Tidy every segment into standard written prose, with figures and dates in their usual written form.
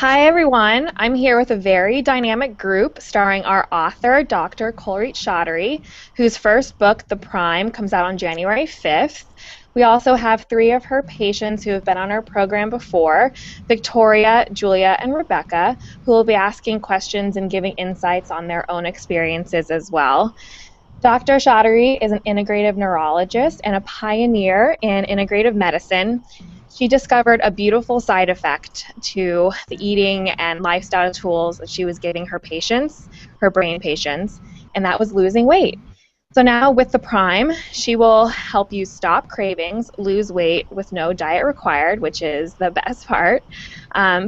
Hi, everyone. I'm here with a very dynamic group starring our author, Dr. Kulreet Chaudhary, whose first book, The Prime, comes out on January 5th. We also have three of her patients who have been on our program before, Victoria, Julia, and Rebecca, who will be asking questions and giving insights on their own experiences as well. Dr. Chaudhary is an integrative neurologist and a pioneer in integrative medicine. She discovered a beautiful side effect to the eating and lifestyle tools that she was giving her patients, her brain patients, and that was losing weight. So now with the Prime, she will help you stop cravings, lose weight with no diet required, which is the best part.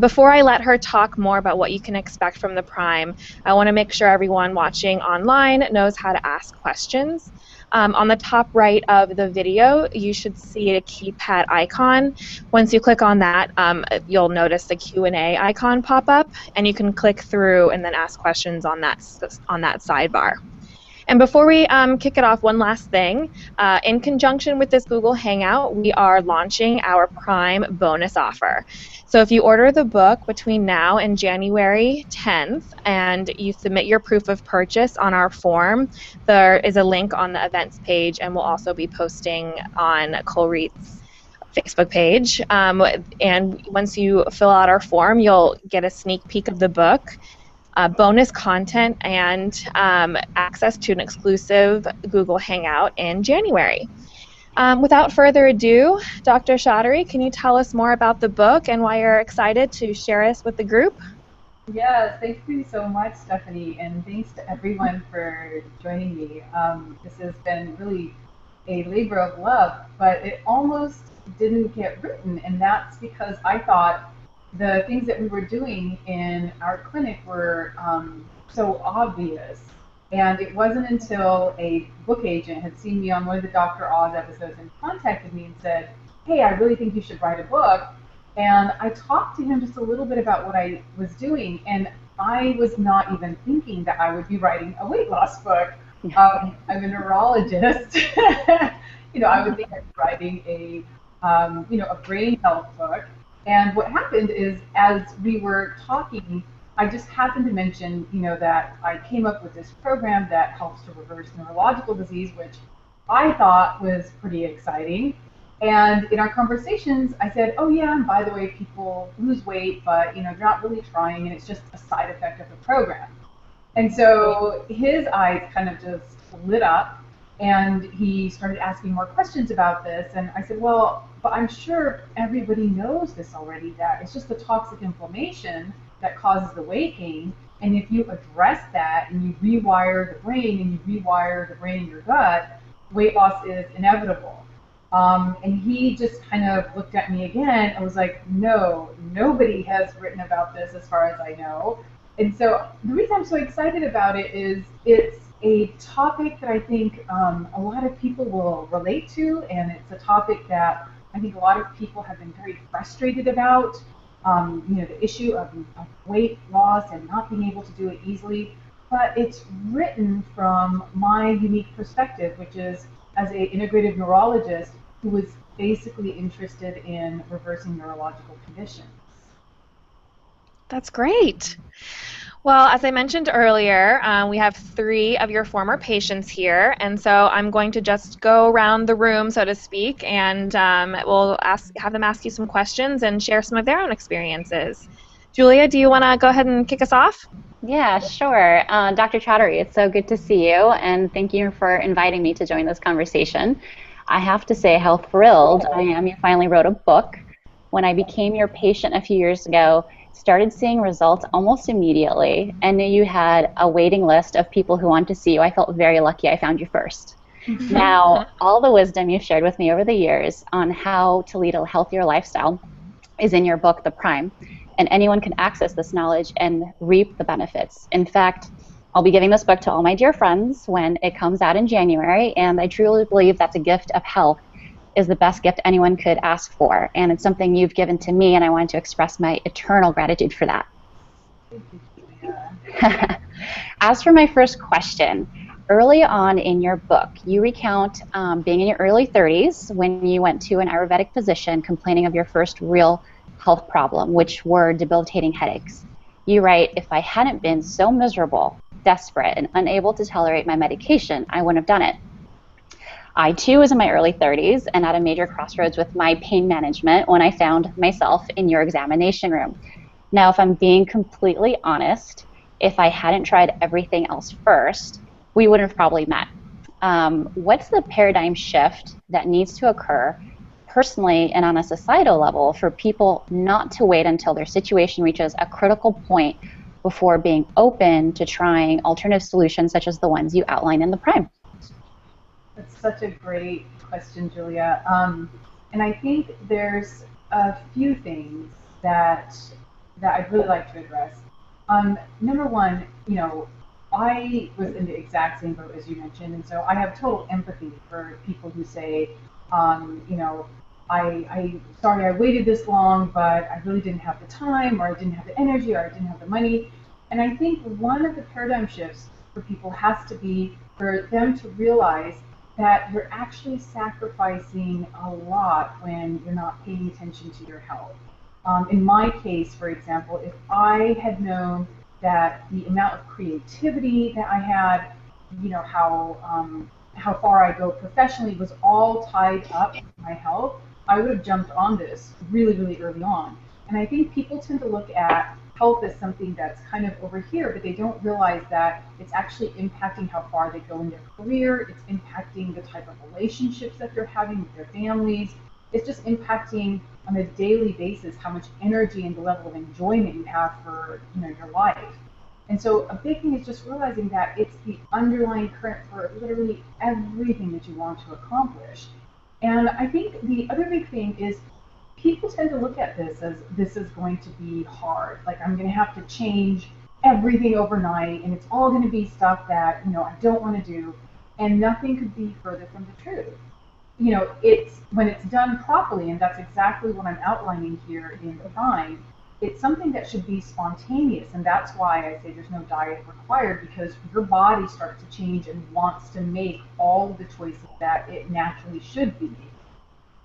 Before I let her talk more about what you can expect from the Prime, I want to make sure everyone watching online knows how to ask questions. On the top right of the video, you should see a keypad icon. Once you click on that, you'll notice the Q&A icon pop up, and you can click through and then ask questions on that sidebar. And before we kick it off, one last thing. In conjunction with this Google Hangout, we are launching our Prime bonus offer. So if you order the book between now and January 10th and you submit your proof of purchase on our form, there is a link on the events page, and we'll also be posting on Kulreet's Facebook page. And once you fill out our form, you'll get a sneak peek of the book, bonus content, and access to an exclusive Google Hangout in January. Without further ado, Dr. Chaudhary, can you tell us more about the book and why you're excited to share this with the group? Yes, thank you so much, Stephanie, and thanks to everyone for joining me. This has been really a labor of love, but it almost didn't get written, and that's because I thought the things that we were doing in our clinic were so obvious. And it wasn't until a book agent had seen me on one of the Dr. Oz episodes and contacted me and said, hey, I really think you should write a book. And I talked to him just a little bit about what I was doing, and I was not even thinking that I would be writing a weight loss book. I'm a neurologist. I would think I'd be writing a brain health book. And what happened is, as we were talking, I just happened to mention, that I came up with this program that helps to reverse neurological disease, which I thought was pretty exciting. And in our conversations, I said, oh yeah, and by the way, people lose weight, but they're not really trying, and it's just a side effect of the program. And so his eyes kind of just lit up, and he started asking more questions about this. And I said, well, but I'm sure everybody knows this already, that it's just the toxic inflammation that causes the weight gain. And if you address that and you rewire the brain and you rewire the brain in your gut, weight loss is inevitable. And he just kind of looked at me again and was like, no, nobody has written about this as far as I know. And so the reason I'm so excited about it is it's a topic that I think a lot of people will relate to, and it's a topic that I think a lot of people have been very frustrated about. The issue of weight loss and not being able to do it easily. But it's written from my unique perspective, which is as an integrative neurologist who was basically interested in reversing neurological conditions. That's great. Well, as I mentioned earlier, we have three of your former patients here, and so I'm going to just go around the room, so to speak, and we'll have them ask you some questions and share some of their own experiences. Julia, do you want to go ahead and kick us off? Yeah, sure. Dr. Chaudhary, it's so good to see you, and thank you for inviting me to join this conversation. I have to say how thrilled I am you finally wrote a book. When I became your patient a few years ago, started seeing results almost immediately, and knew you had a waiting list of people who wanted to see you. I felt very lucky I found you first. Now, all the wisdom you've shared with me over the years on how to lead a healthier lifestyle is in your book, The Prime, and anyone can access this knowledge and reap the benefits. In fact, I'll be giving this book to all my dear friends when it comes out in January, and I truly believe that the gift of health is the best gift anyone could ask for, and it's something you've given to me, and I want to express my eternal gratitude for that. As for my first question, early on in your book, you recount being in your early 30s when you went to an Ayurvedic physician complaining of your first real health problem, which were debilitating headaches. You write, if I hadn't been so miserable, desperate, and unable to tolerate my medication, I wouldn't have done it. I too was in my early 30s and at a major crossroads with my pain management when I found myself in your examination room. Now, if I'm being completely honest, if I hadn't tried everything else first, we wouldn't have probably met. What's the paradigm shift that needs to occur personally and on a societal level for people not to wait until their situation reaches a critical point before being open to trying alternative solutions such as the ones you outline in the Prime? That's such a great question, Julia. And I think there's a few things that I'd really like to address. Number one, I was in the exact same boat as you mentioned, and so I have total empathy for people who say, sorry I waited this long, but I really didn't have the time, or I didn't have the energy, or I didn't have the money. And I think one of the paradigm shifts for people has to be for them to realize that you're actually sacrificing a lot when you're not paying attention to your health. In my case, for example, if I had known that the amount of creativity that I had, how far I go professionally was all tied up with my health, I would have jumped on this really, really early on. And I think people tend to look at health as something that's kind of over here, but they don't realize that it's actually impacting how far they go in their career. It's impacting the type of relationships that they're having with their families. It's just impacting on a daily basis how much energy and the level of enjoyment you have for your life. And so a big thing is just realizing that it's the underlying current for literally everything that you want to accomplish. And I think the other big thing is people tend to look at this as this is going to be hard. Like, I'm going to have to change everything overnight, and it's all going to be stuff that I don't want to do. And nothing could be further from the truth. It's when it's done properly, and that's exactly what I'm outlining here in the Prime. It's something that should be spontaneous, and that's why I say there's no diet required, because your body starts to change and wants to make all of the choices that it naturally should be.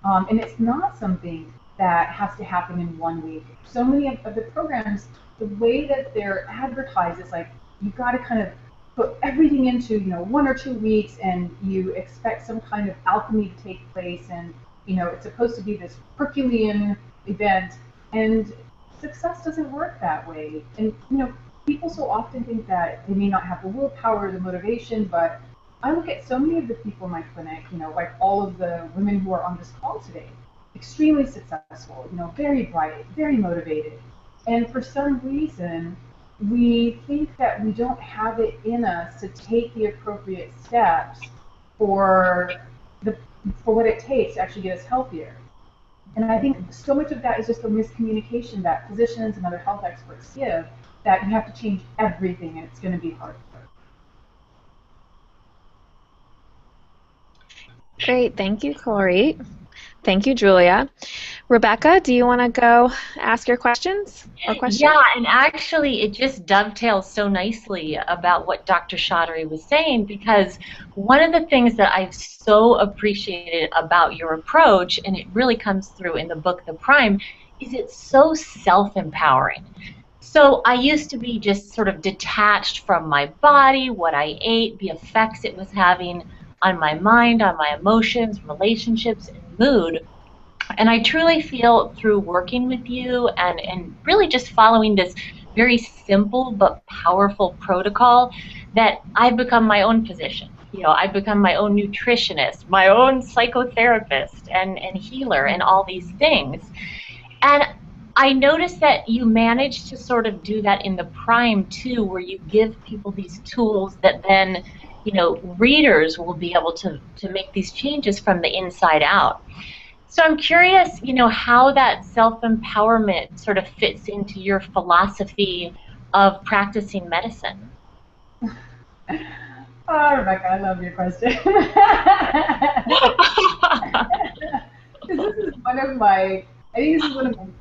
And it's not something that has to happen in 1 week. So many of the programs, the way that they're advertised is like you've got to kind of put everything into 1 or 2 weeks, and you expect some kind of alchemy to take place, and it's supposed to be this Herculean event, and success doesn't work that way. And people so often think that they may not have the willpower or the motivation, but I look at so many of the people in my clinic, like all of the women who are on this call today, extremely successful, very bright, very motivated. And for some reason, we think that we don't have it in us to take the appropriate steps for what it takes to actually get us healthier. And I think so much of that is just a miscommunication that physicians and other health experts give, that you have to change everything and it's going to be hard. Great, thank you, Kulreet. Thank you, Julia. Rebecca, do you want to go ask your questions or question? Yeah, and actually it just dovetails so nicely about what Dr. Chaudhary was saying, because one of the things that I've so appreciated about your approach, and it really comes through in the book, The Prime, is it's so self-empowering. So I used to be just sort of detached from my body, what I ate, the effects it was having on my mind, on my emotions, relationships, and mood. And I truly feel through working with you and really just following this very simple but powerful protocol that I've become my own physician. I've become my own nutritionist, my own psychotherapist and healer and all these things. And I noticed that you managed to sort of do that in the Prime too, where you give people these tools that then readers will be able to make these changes from the inside out. So I'm curious, how that self-empowerment sort of fits into your philosophy of practicing medicine. Oh, Rebecca, I love your question. I think this is one of my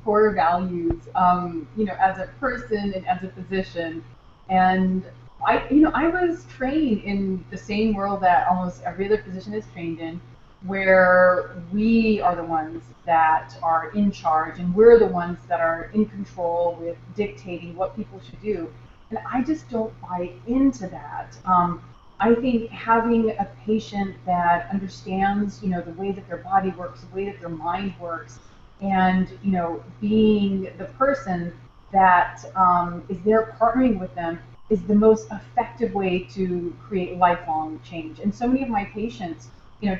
core values, as a person and as a physician. And I was trained in the same world that almost every other physician is trained in. where we are the ones that are in charge and we're the ones that are in control with dictating what people should do. And I just don't buy into that. I think having a patient that understands, the way that their body works, the way that their mind works, and being the person that is there partnering with them is the most effective way to create lifelong change. And so many of my patients,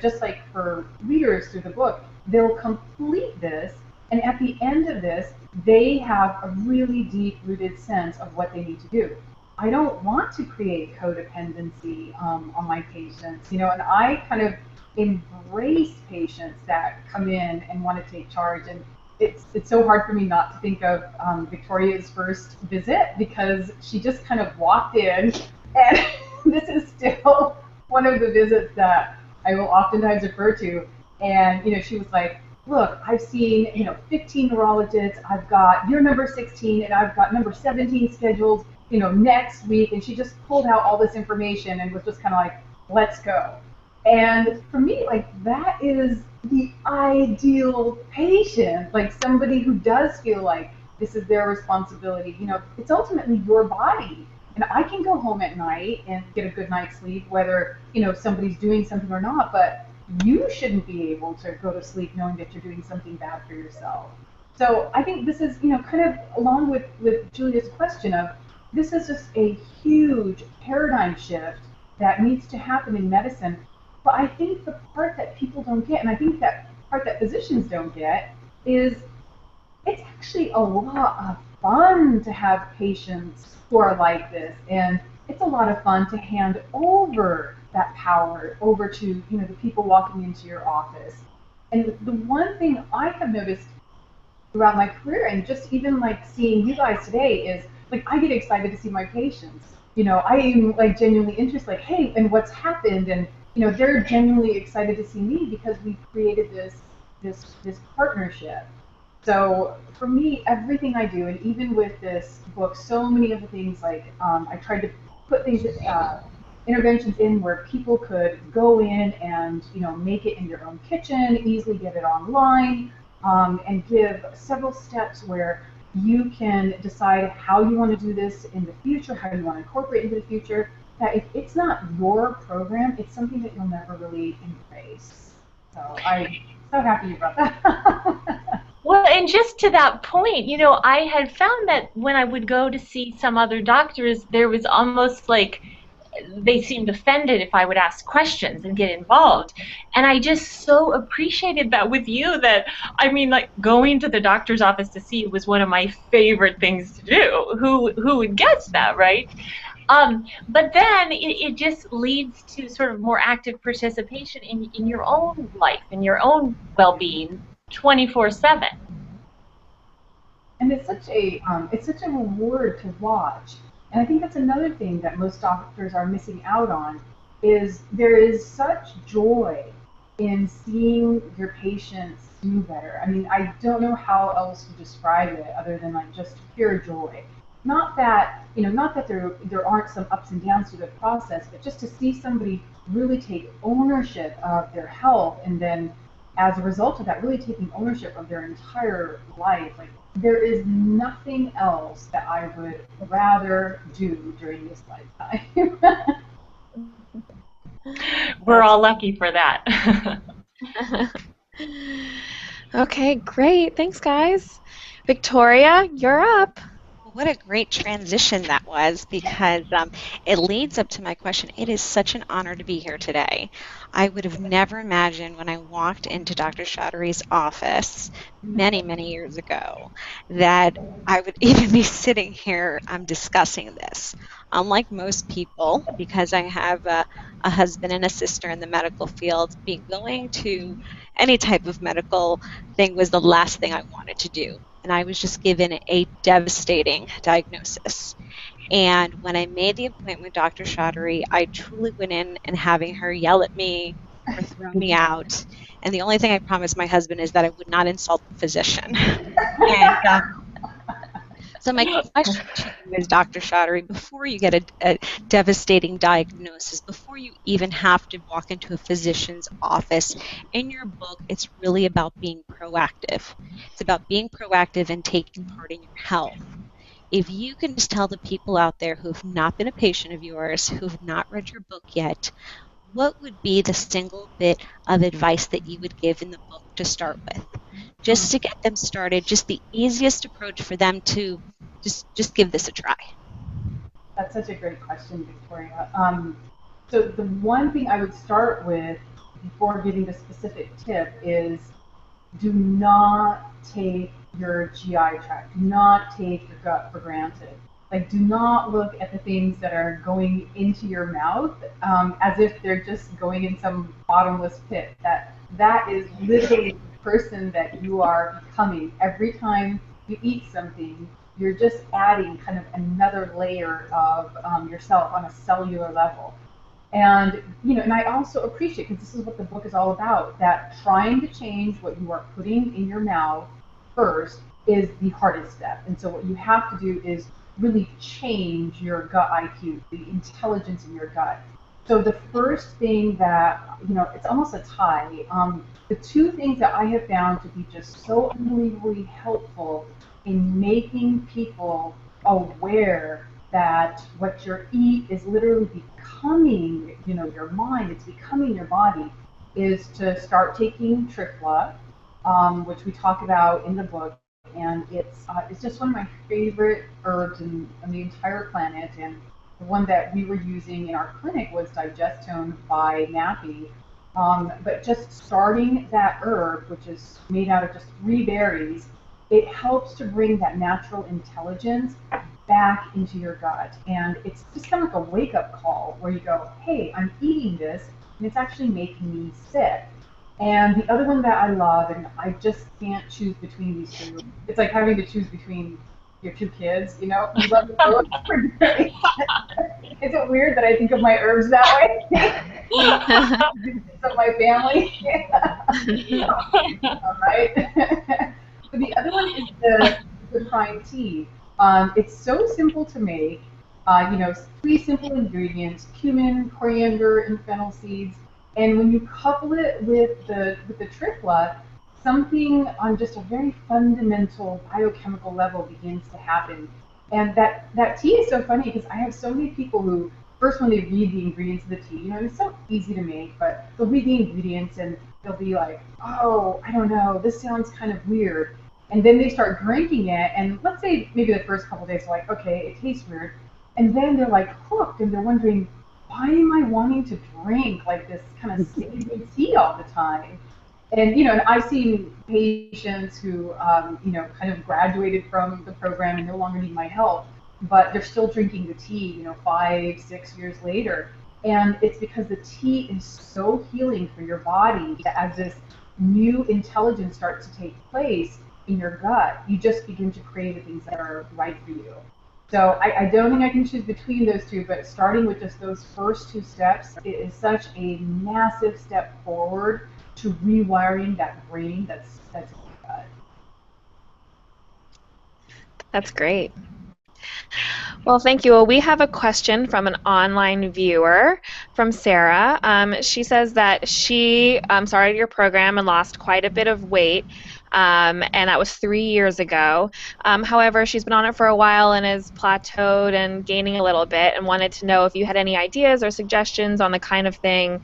just like for readers through the book, they'll complete this, and at the end of this, they have a really deep-rooted sense of what they need to do. I don't want to create codependency on my patients, and I kind of embrace patients that come in and want to take charge. And it's so hard for me not to think of Victoria's first visit, because she just kind of walked in, and this is still one of the visits that I will oftentimes refer to. And she was like, look, I've seen 15 neurologists, I've got your number 16 and I've got number 17 scheduled next week. And she just pulled out all this information and was just kind of like, let's go. And for me, like, that is the ideal patient, like somebody who does feel like this is their responsibility. It's ultimately your body. And I can go home at night and get a good night's sleep, whether, somebody's doing something or not, but you shouldn't be able to go to sleep knowing that you're doing something bad for yourself. So I think this is, kind of along with Julia's question of, this is just a huge paradigm shift that needs to happen in medicine. But I think the part that people don't get, and I think that part that physicians don't get, is it's actually a lot of fun to have patients who are like this, and it's a lot of fun to hand over that power over to the people walking into your office. And the one thing I have noticed throughout my career, and just even like seeing you guys today, is like I get excited to see my patients. I am like genuinely interested, like, hey, and what's happened, and they're genuinely excited to see me because we've created this partnership. So for me, everything I do, and even with this book, so many of the things, like I tried to put these interventions in where people could go in and make it in their own kitchen, easily get it online, and give several steps where you can decide how you want to do this in the future, how you want to incorporate into the future. That if it's not your program, it's something that you'll never really embrace. So I'm so happy you brought that up. Well, and just to that point, I had found that when I would go to see some other doctors, there was almost like they seemed offended if I would ask questions and get involved. And I just so appreciated that with you, that, I mean, like, going to the doctor's office to see you was one of my favorite things to do. Who would guess that, right? But then it just leads to sort of more active participation in your own life, in your own well-being, 24/7. And it's such a reward to watch. And I think that's another thing that most doctors are missing out on, is there is such joy in seeing your patients do better. I mean, I don't know how else to describe it other than like just pure joy. Not that there aren't some ups and downs to the process, but just to see somebody really take ownership of their health, and then as a result of that, really taking ownership of their entire life. Like, there is nothing else that I would rather do during this lifetime. We're all lucky for that. Okay, great. Thanks, guys. Victoria, you're up. What a great transition that was, because it leads up to my question. It is such an honor to be here today. I would have never imagined when I walked into Dr. Chaudhary's office many, many years ago that I would even be sitting here discussing this. Unlike most people, because I have a husband and a sister in the medical field, being going to any type of medical thing was the last thing I wanted to do. And I was just given a devastating diagnosis. And when I made the appointment with Dr. Chaudhary, I truly went in and having her yell at me or throw me out. And the only thing I promised my husband is that I would not insult the physician. And so my question to you as Dr. Chaudhary, before you get a devastating diagnosis, before you even have to walk into a physician's office, in your book, it's really about being proactive. It's about being proactive and taking part in your health. If you can just tell the people out there who've not been a patient of yours, who've not read your book yet, what would be the single bit of advice that you would give in the book to start with? Just to get them started, just the easiest approach for them to just give this a try. That's such a great question, Victoria. So the one thing I would start with before giving the specific tip is do not take your GI tract, do not take your gut for granted. Like, do not look at the things that are going into your mouth as if they're just going in some bottomless pit. That is literally the person that you are becoming. Every time you eat something, you're just adding kind of another layer of yourself on a cellular level. And and I also appreciate, because this is what the book is all about, that trying to change what you are putting in your mouth first is the hardest step. And so what you have to do is really change your gut IQ, the intelligence in your gut. So the first thing that, it's almost a tie. The two things that I have found to be just so unbelievably helpful in making people aware that what you eat is literally becoming, your mind, it's becoming your body, is to start taking tripla, which we talk about in the book, and it's just one of my favorite herbs on the entire planet, and the one that we were using in our clinic was Digestone by Nappy. But just starting that herb, which is made out of just 3 berries, it helps to bring that natural intelligence back into your gut. And it's just kind of like a wake-up call where you go, hey, I'm eating this, and it's actually making me sick. And the other one that I love, and I just can't choose between these two, it's like having to choose between your 2 kids, you love both. Is it weird that I think of my herbs that way? So my family. All right. So the other one is the prime tea. It's so simple to make. 3 simple ingredients: cumin, coriander, and fennel seeds. And when you couple it with the tripla, something on just a very fundamental biochemical level begins to happen. And that tea is so funny because I have so many people who, first when they read the ingredients of the tea, it's so easy to make, but they'll read the ingredients and they'll be like, oh, I don't know, this sounds kind of weird. And then they start drinking it, and let's say maybe the first couple of days they're like, okay, it tastes weird. And then they're like hooked, and they're wondering, why am I wanting to drink like this kind of savory tea all the time? And and I've seen patients who kind of graduated from the program and no longer need my help, but they're still drinking the tea 5, 6 years later. And it's because the tea is so healing for your body that as this new intelligence starts to take place in your gut, you just begin to crave the things that are right for you. So I don't think I can choose between those two, but starting with just those first 2 steps, it is such a massive step forward to rewiring that brain that's in your gut. That's great. Well, thank you. Well, we have a question from an online viewer, from Sarah. She says that she started your program and lost quite a bit of weight, and that was 3 years ago. However, she's been on it for a while and is plateaued and gaining a little bit, and wanted to know if you had any ideas or suggestions on the kind of thing,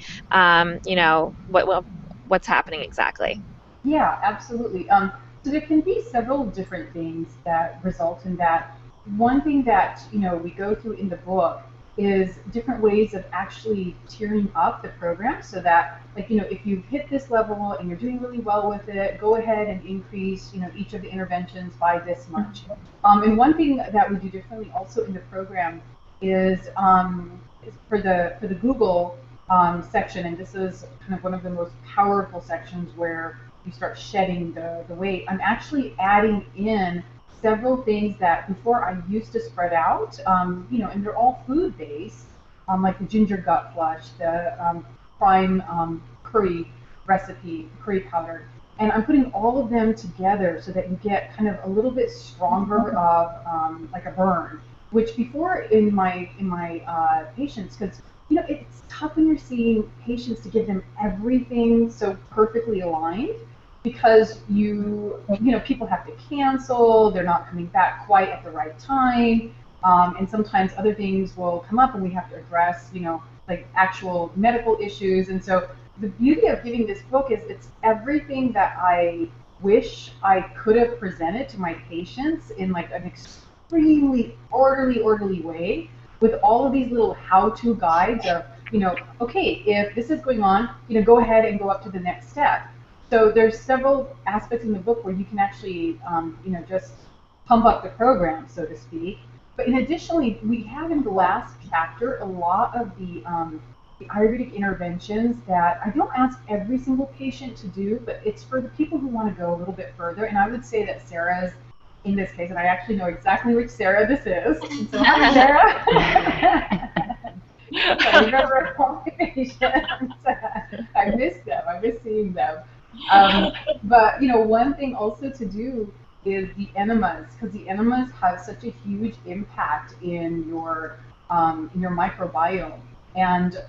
what's happening exactly. Yeah, absolutely. So there can be several different things that result in that. One thing that we go through in the book is different ways of actually tiering up the program, so that if you've hit this level and you're doing really well with it, go ahead and increase each of the interventions by this much. And one thing that we do differently also in the program is for the Google section, and this is kind of one of the most powerful sections where you start shedding the weight. I'm actually adding in several things that before I used to spread out, and they're all food-based, like the ginger gut flush, the prime curry recipe, curry powder. And I'm putting all of them together so that you get kind of a little bit stronger of like a burn. which before in my patients, because it's tough when you're seeing patients to give them everything so perfectly aligned, because people have to cancel, they're not coming back quite at the right time, and sometimes other things will come up and we have to address like actual medical issues. And so the beauty of giving this book is it's everything that I wish I could have presented to my patients in like an extremely orderly way, with all of these little how-to guides of, okay, if this is going on, go ahead and go up to the next step. So there's several aspects in the book where you can actually, just pump up the program, so to speak. But additionally, we have in the last chapter a lot of the Ayurvedic interventions that I don't ask every single patient to do, but it's for the people who want to go a little bit further. And I would say that Sarah's in this case, and I actually know exactly which Sarah this is. And so, hi, Sarah. I remember all my patients. I miss them. I miss seeing them. But one thing also to do is the enemas, because the enemas have such a huge impact in your microbiome. And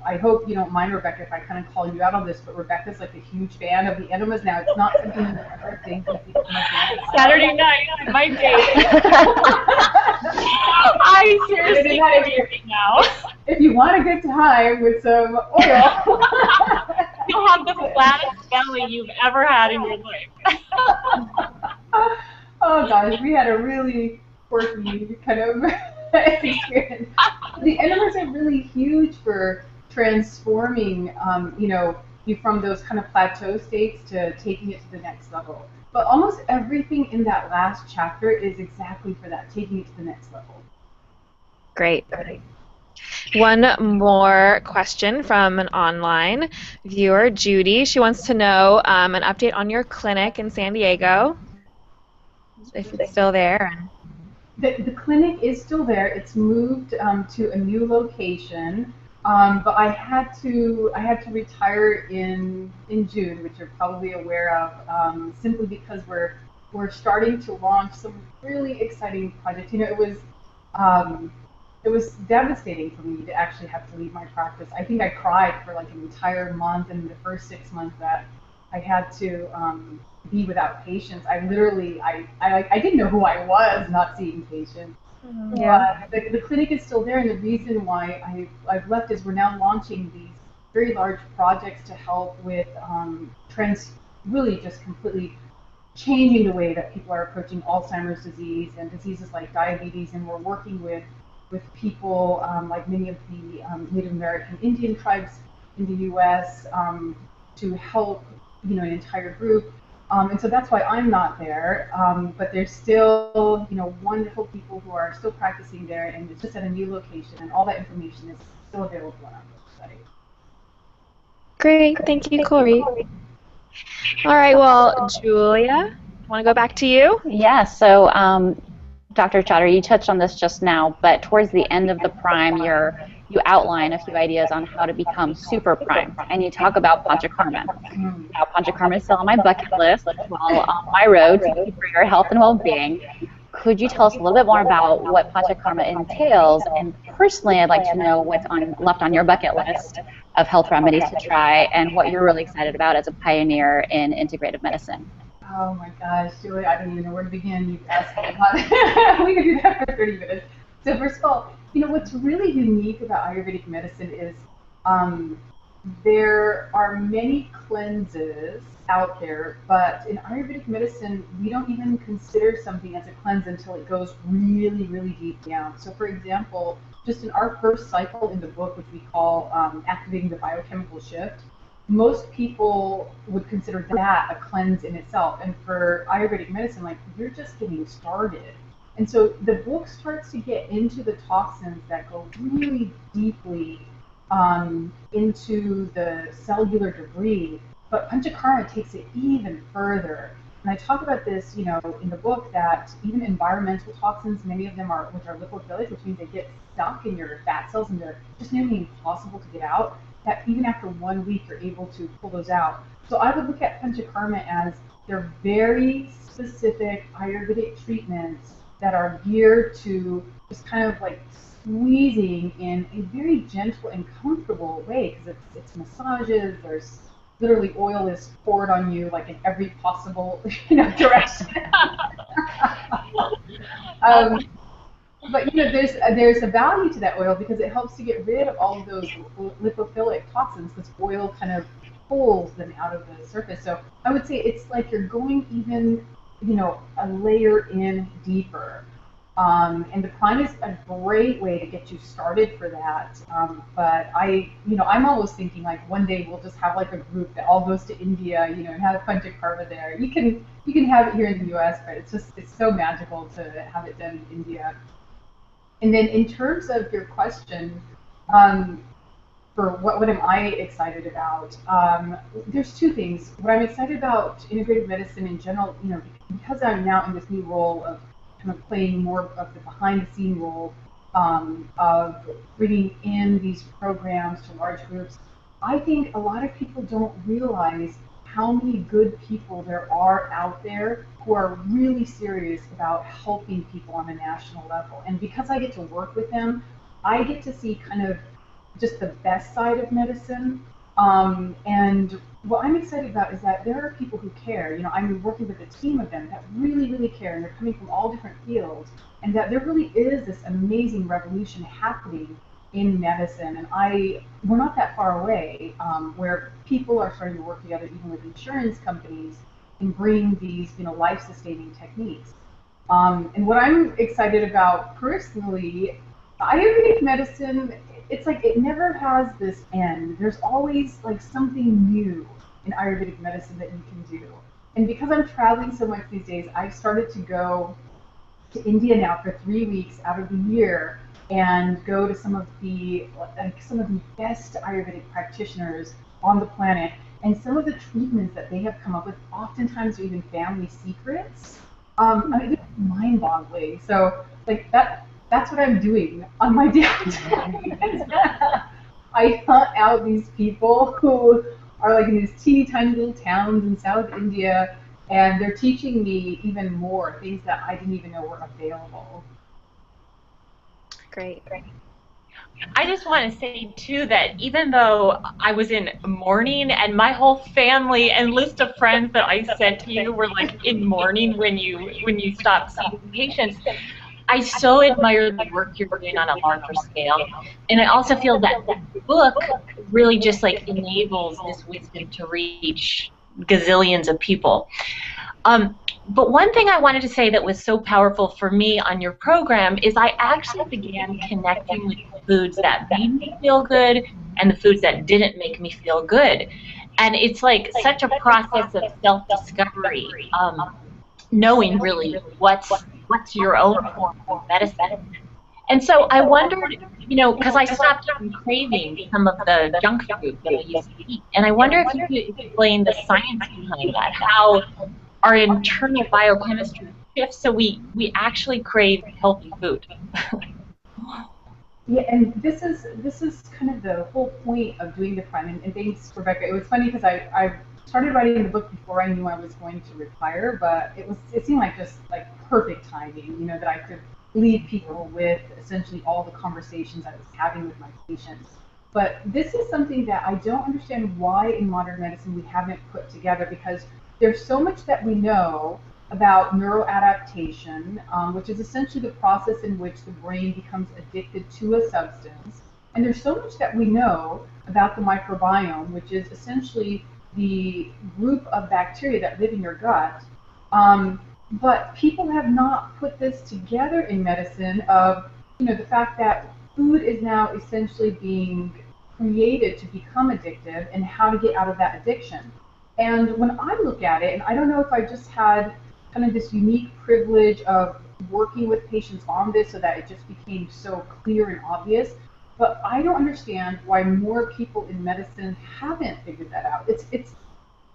I hope you don't mind, Rebecca, if I kind of call you out on this, but Rebecca's like a huge fan of the enemas now. It's not something you ever think of people Saturday night, my date. I seriously can't now. If you want a good time with some oil, you'll have the flattest belly you've ever had in your life. Oh gosh, we had a really quirky kind of experience. The enemas are really huge for transforming, you from those kind of plateau states to taking it to the next level. But almost everything in that last chapter is exactly for that, taking it to the next level. Great. One more question from an online viewer, Judy. She wants to know an update on your clinic in San Diego, if it's still there. The clinic is still there. It's moved to a new location, but I had to retire in June, which you're probably aware of, simply because we're starting to launch some really exciting projects. It was devastating for me to actually have to leave my practice. I think I cried for like an entire month, and the first 6 months that I had to be without patients. I literally, I didn't know who I was not seeing patients. Yeah. The clinic is still there, and the reason why I've left is we're now launching these very large projects to help with really just completely changing the way that people are approaching Alzheimer's disease and diseases like diabetes, and we're working with people like many of the Native American Indian tribes in the U.S. To help an entire group. And so that's why I'm not there, but there's still, wonderful people who are still practicing there, and it's just at a new location, and all that information is still available on our website. Great, thank you, Kulreet. All right, well, Julia, want to go back to you? Yeah, so Dr. Chaudhary, you touched on this just now, but towards the end of the prime, you outline a few ideas on how to become super prime, and you talk about panchakarma. Now, panchakarma is still on my bucket list while on my road for your health and well-being. Could you tell us a little bit more about what panchakarma entails? And personally, I'd like to know what's left on your bucket list of health remedies to try, and what you're really excited about as a pioneer in integrative medicine. Oh my gosh, Julia, I don't even know where to begin. You've asked me a lot. We could do that for 30 minutes. So first of all, what's really unique about Ayurvedic medicine is there are many cleanses out there, but in Ayurvedic medicine, we don't even consider something as a cleanse until it goes really, really deep down. So for example, just in our first cycle in the book, which we call Activating the Biochemical Shift, most people would consider that a cleanse in itself. And for Ayurvedic medicine, like, you're just getting started. And so the book starts to get into the toxins that go really deeply into the cellular debris, but Panchakarma takes it even further. And I talk about this, in the book, that even environmental toxins, many of them which are lipophilic, which means they get stuck in your fat cells and they're just nearly impossible to get out, that even after 1 week you're able to pull those out. So I would look at Panchakarma as they're very specific Ayurvedic treatments that are geared to just kind of like squeezing in a very gentle and comfortable way, because it's massages. There's literally oil is poured on you like in every possible direction. um, but there's a value to that oil because it helps to get rid of all of those lipophilic toxins, because oil kind of pulls them out of the surface. So I would say it's like you're going even a layer in deeper. And the prime is a great way to get you started for that. But I'm always thinking like one day we'll just have like a group that all goes to India, and have a bunch of karma there. You can have it here in the U.S., but it's so magical to have it done in India. And then in terms of your question, for what am I excited about? There's two things. What I'm excited about integrative medicine in general, because I'm now in this new role of kind of playing more of the behind-the-scene role of bringing in these programs to large groups. I think a lot of people don't realize how many good people there are out there who are really serious about helping people on a national level. And because I get to work with them, I get to see kind of just the best side of medicine. And what I'm excited about is that there are people who care. I'm working with a team of them that really, really care, and they're coming from all different fields, and that there really is this amazing revolution happening in medicine. And we're not that far away, where people are starting to work together, even with insurance companies, and bring these, life-sustaining techniques. And what I'm excited about personally, Ayurvedic medicine, it's like it never has this end. There's always like something new in Ayurvedic medicine that you can do. And because I'm traveling so much these days, I've started to go to India now for 3 weeks out of the year and go to some of the best Ayurvedic practitioners on the planet. And some of the treatments that they have come up with, oftentimes are even family secrets. It's mind-boggling. So like that's what I'm doing on my downtime. I hunt out these people who are like in these teeny tiny little towns in South India, and they're teaching me even more things that I didn't even know were available. Great. I just want to say too that even though I was in mourning, and my whole family and list of friends that I sent to you were like in mourning when you stopped seeing patients, I so admire the work you're doing on a larger scale. And I also feel that the book really just like enables this wisdom to reach gazillions of people. But one thing I wanted to say that was so powerful for me on your program is I actually began connecting with the foods that made me feel good and the foods that didn't make me feel good. And it's like such a process of self-discovery, knowing really what's your own form of medicine. And so I wondered, because I stopped craving some of the junk food that I used to eat, and I wonder if you could explain the science behind that, how our internal biochemistry shifts so we actually crave healthy food. Yeah, and this is kind of the whole point of doing the prime. And thanks, Rebecca. It was funny because I started writing the book before I knew I was going to retire, but it seemed like just like perfect timing, that I could leave people with essentially all the conversations I was having with my patients. But this is something that I don't understand why in modern medicine we haven't put together, because there's so much that we know about neuroadaptation, which is essentially the process in which the brain becomes addicted to a substance. And there's so much that we know about the microbiome, which is essentially the group of bacteria that live in your gut. But people have not put this together in medicine of, the fact that food is now essentially being created to become addictive and how to get out of that addiction. And when I look at it, and I don't know if I just had kind of this unique privilege of working with patients on this so that it just became so clear and obvious, but I don't understand why more people in medicine haven't figured that out.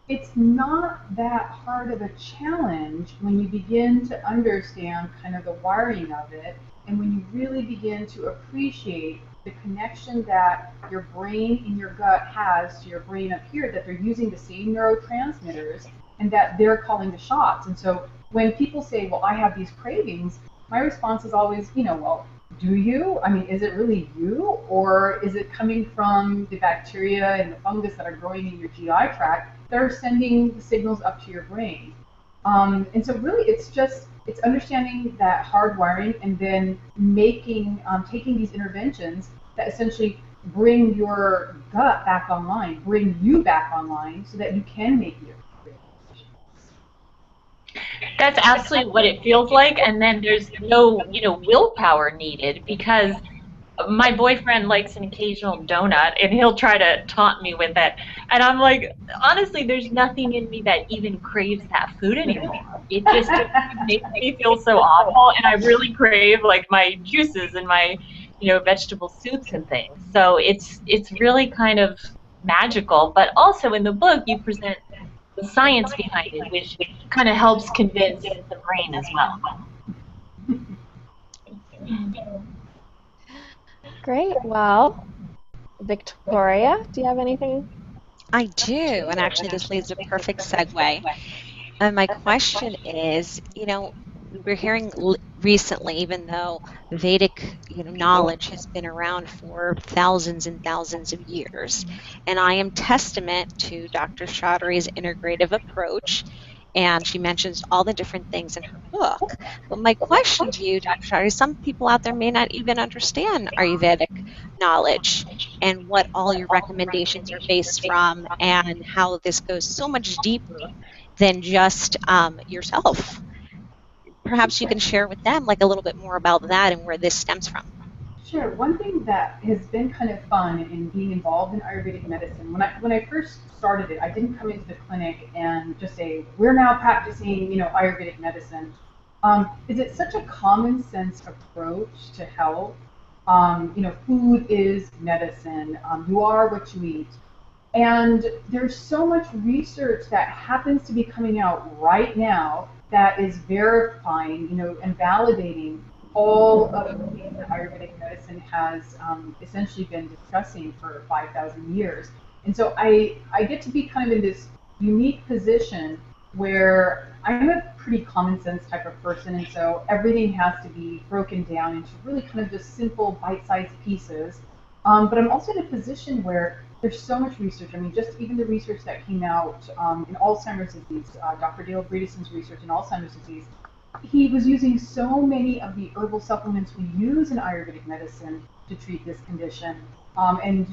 It's not that hard of a challenge when you begin to understand kind of the wiring of it, and when you really begin to appreciate the connection that your brain in your gut has to your brain up here, that they're using the same neurotransmitters and that they're calling the shots. And so when people say, well, I have these cravings, my response is always, well, do you? I mean, is it really you? Or is it coming from the bacteria and the fungus that are growing in your GI tract that are sending the signals up to your brain? And so really it's understanding that hardwiring and then taking these interventions that essentially bring your gut back online, bring you back online so that you can make your decisions. That's absolutely what it feels like, and then there's no, willpower needed, because my boyfriend likes an occasional donut and he'll try to taunt me with it. And I'm like, honestly, there's nothing in me that even craves that food anymore. It just makes me feel so awful, and I really crave like my juices and my, vegetable soups and things. So it's really kind of magical. But also in the book you present the science behind it, which kind of helps convince the brain as well. Great. Well, Victoria, do you have anything? I do, and actually this leads a perfect segue. And my question is, we're hearing recently, even though Vedic, knowledge has been around for thousands and thousands of years, and I am testament to Dr. Chaudhary's integrative approach, and she mentions all the different things in her book. But my question to you, Dr. Chaudhary, some people out there may not even understand Ayurvedic knowledge and what all your recommendations are based from, and how this goes so much deeper than just yourself. Perhaps you can share with them like a little bit more about that and where this stems from. Sure. One thing that has been kind of fun in being involved in Ayurvedic medicine, when I first started it, I didn't come into the clinic and just say, we're now practicing, Ayurvedic medicine. Is it such a common sense approach to health? Food is medicine. You are what you eat. And there's so much research that happens to be coming out right now that is verifying, and validating all of the things that Ayurvedic medicine has essentially been discussing for 5,000 years. And so I get to be kind of in this unique position where I'm a pretty common sense type of person, and so everything has to be broken down into really kind of just simple bite-sized pieces. But I'm also in a position where there's so much research. I mean, just even the research that came out in Alzheimer's disease, Dr. Dale Bredeson's research in Alzheimer's disease, he was using so many of the herbal supplements we use in Ayurvedic medicine to treat this condition. And,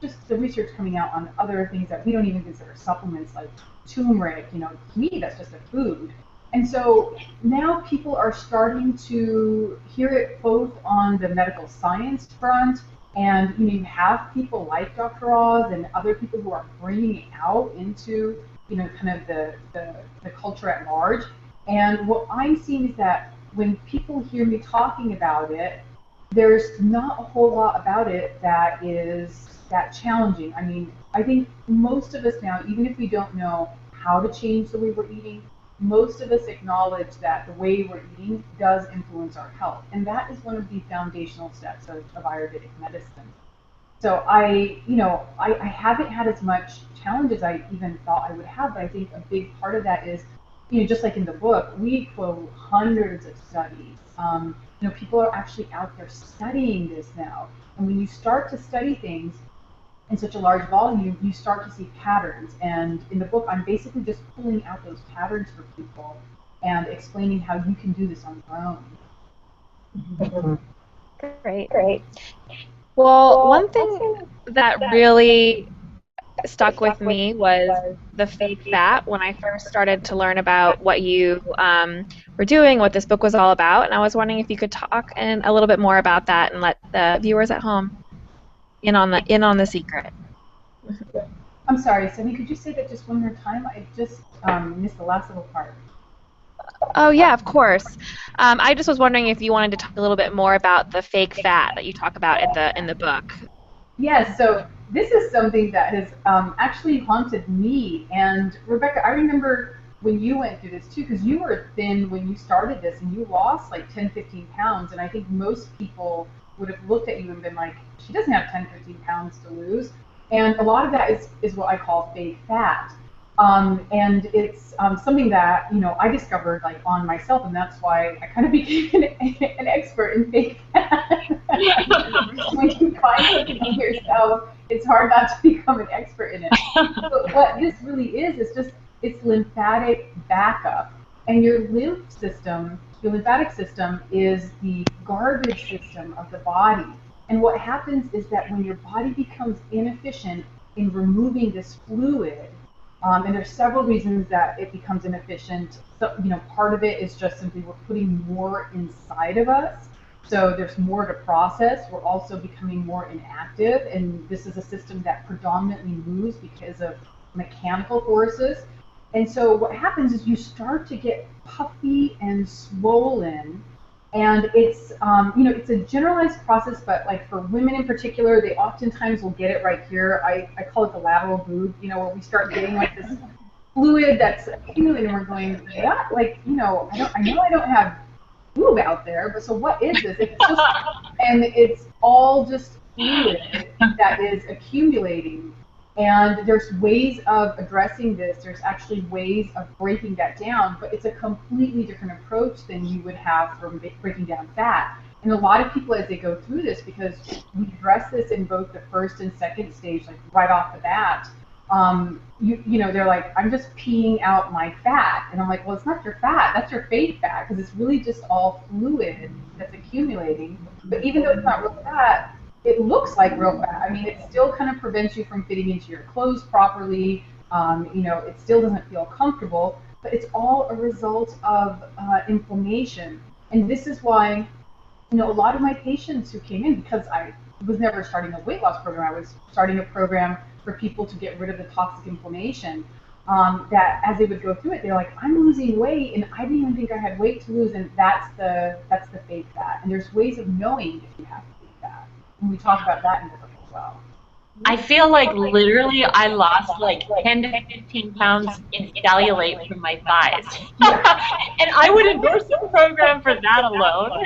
just the research coming out on other things that we don't even consider supplements, like turmeric, to me, that's just a food. And so now people are starting to hear it both on the medical science front, and you have people like Dr. Oz and other people who are bringing it out into kind of the culture at large. And what I'm seeing is that when people hear me talking about it, there's not a whole lot about it that is that challenging. I mean, I think most of us now, even if we don't know how to change the way we're eating, most of us acknowledge that the way we're eating does influence our health. And that is one of the foundational steps of Ayurvedic medicine. So I haven't had as much challenge as I even thought I would have, but I think a big part of that is, just like in the book, we quote hundreds of studies. People are actually out there studying this now. And when you start to study things in such a large volume, you start to see patterns. And in the book, I'm basically just pulling out those patterns for people and explaining how you can do this on your own. Great. Well, one thing that really stuck with me was the fake fat when I first started to learn about what you were doing, what this book was all about. And I was wondering if you could talk a little bit more about that and let the viewers at home in on the secret. I'm sorry, Cindy, could you say that just one more time? I just missed the last little part. Oh yeah, of course. I just was wondering if you wanted to talk a little bit more about the fake fat that you talk about in the book. Yes, so this is something that has actually haunted me. And Rebecca, I remember when you went through this too, because you were thin when you started this and you lost like 10, 15 pounds. And I think most people would have looked at you and been like, she doesn't have 10, 15 pounds to lose. And a lot of that is what I call fake fat. And it's something that, you know, I discovered like on myself, and that's why I kind of became an expert in fake fat. When you find something on yourself, it's hard not to become an expert in it. But what this really is just, it's lymphatic backup. And your lymphatic system is the garbage system of the body. And what happens is that when your body becomes inefficient in removing this fluid, and there's several reasons that it becomes inefficient. So, you know, part of it is just simply we're putting more inside of us. So there's more to process. We're also becoming more inactive, and this is a system that predominantly moves because of mechanical forces. And so what happens is you start to get puffy and swollen, and it's you know, it's a generalized process, but like for women in particular, they oftentimes will get it right here. I call it the lateral boob, you know, where we start getting like this fluid that's accumulating, and we're going, what? Like, you know, I know I don't have boob out there, but so what is this? It's just, and it's all just fluid that is accumulating. And there's ways of addressing this. There's actually ways of breaking that down, but it's a completely different approach than you would have from breaking down fat. And a lot of people, as they go through this, because we address this in both the first and second stage, like right off the bat, you know, they're like, I'm just peeing out my fat. And I'm like, well, it's not your fat, that's your fake fat, because it's really just all fluid that's accumulating. But even though it's not real fat, it looks like real fat. I mean, it still kind of prevents you from fitting into your clothes properly. You know, it still doesn't feel comfortable, but it's all a result of inflammation. And this is why, you know, a lot of my patients who came in, because I was never starting a weight loss program, I was starting a program for people to get rid of the toxic inflammation. That as they would go through it, they're like, I'm losing weight, and I didn't even think I had weight to lose, and that's the fake fat. And there's ways of knowing if you have fake fat. And we talk about that in the book as well. I feel like literally I lost like 10 to 15 pounds in cellulite from my thighs. And I would endorse the program for that alone.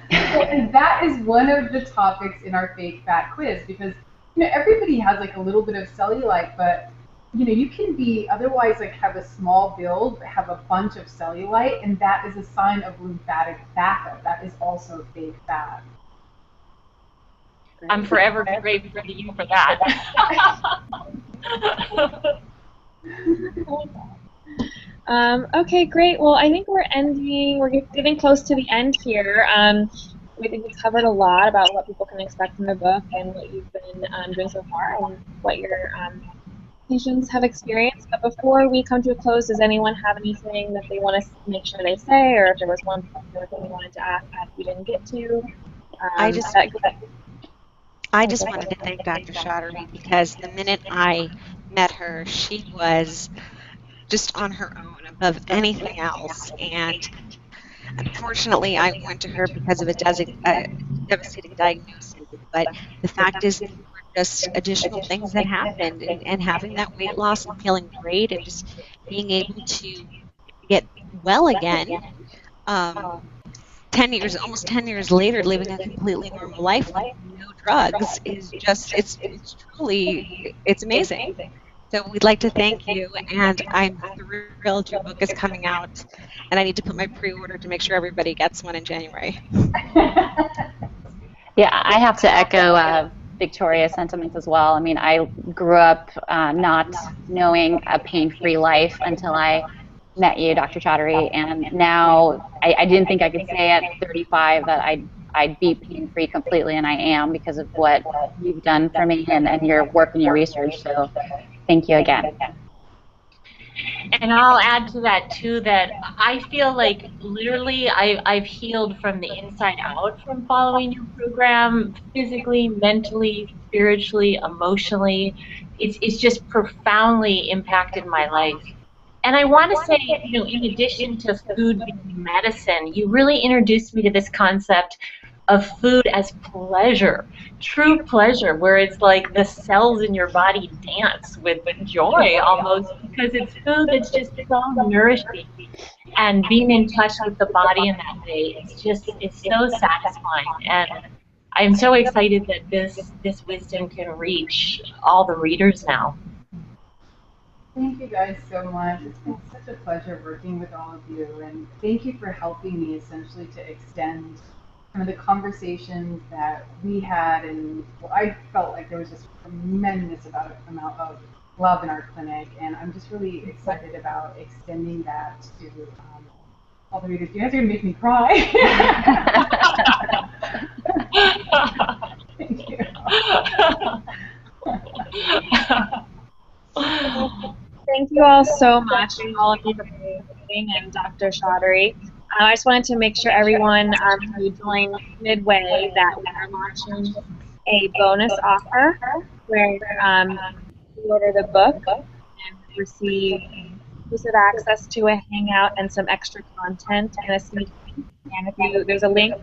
And that is one of the topics in our fake fat quiz, because, you know, everybody has like a little bit of cellulite, but, you know, you can be otherwise like have a small build, but have a bunch of cellulite, and that is a sign of lymphatic backup. That is also fake fat. I'm forever grateful to you for that. Okay, great. Well, I think we're getting close to the end here. We think we covered a lot about what people can expect from the book and what you've been doing so far and what your patients have experienced. But before we come to a close, does anyone have anything that they want to make sure they say, or if there was one particular thing you wanted to ask that we didn't get to? I just wanted to thank Dr. Chaudhary, because the minute I met her, she was just on her own above anything else. And unfortunately, I went to her because of a devastating diagnosis. But the fact is, there were just additional things that happened, and having that weight loss and feeling great and just being able to get well again. 10 years later, living a completely normal life with no drugs is just, it's amazing. So we'd like to thank you, and I'm thrilled your book is coming out, and I need to put my pre-order to make sure everybody gets one in January. Yeah, I have to echo Victoria's sentiments as well. I mean, I grew up not knowing a pain-free life until I met you, Dr. Chaudhary, and now I didn't think I could say at 35 that I'd be pain-free completely, and I am, because of what you've done for me and your work and your research. So thank you again. And I'll add to that too, that I feel like literally I've healed from the inside out from following your program, physically, mentally, spiritually, emotionally. It's just profoundly impacted my life. And I want to say, you know, in addition to food being medicine, you really introduced me to this concept of food as pleasure, true pleasure, where it's like the cells in your body dance with joy almost, because it's food that's just so nourishing. And being in touch with the body in that way, it's so satisfying. And I'm so excited that this wisdom can reach all the readers now. Thank you guys so much. It's been such a pleasure working with all of you, and thank you for helping me essentially to extend kind of the conversations that we had. And well, I felt like there was just a tremendous amount of love in our clinic, and I'm just really excited about extending that to all the readers. You guys are gonna make me cry. Thank you. Thank you all so much, and all of you for participating, and Dr. Chaudhary. I just wanted to make sure everyone who joined midway that we are launching a bonus offer where you order the book and receive exclusive access to a hangout and some extra content and a sneak peek. And if you, there's a link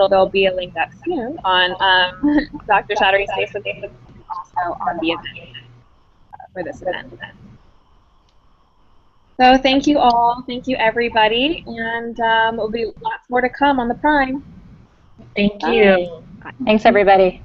there'll be a link up soon on Dr. Chaudhary's Facebook page, and also on the event for this event. So thank you all, thank you everybody, and there'll be lots more to come on the Prime. Thank you. Thanks, everybody.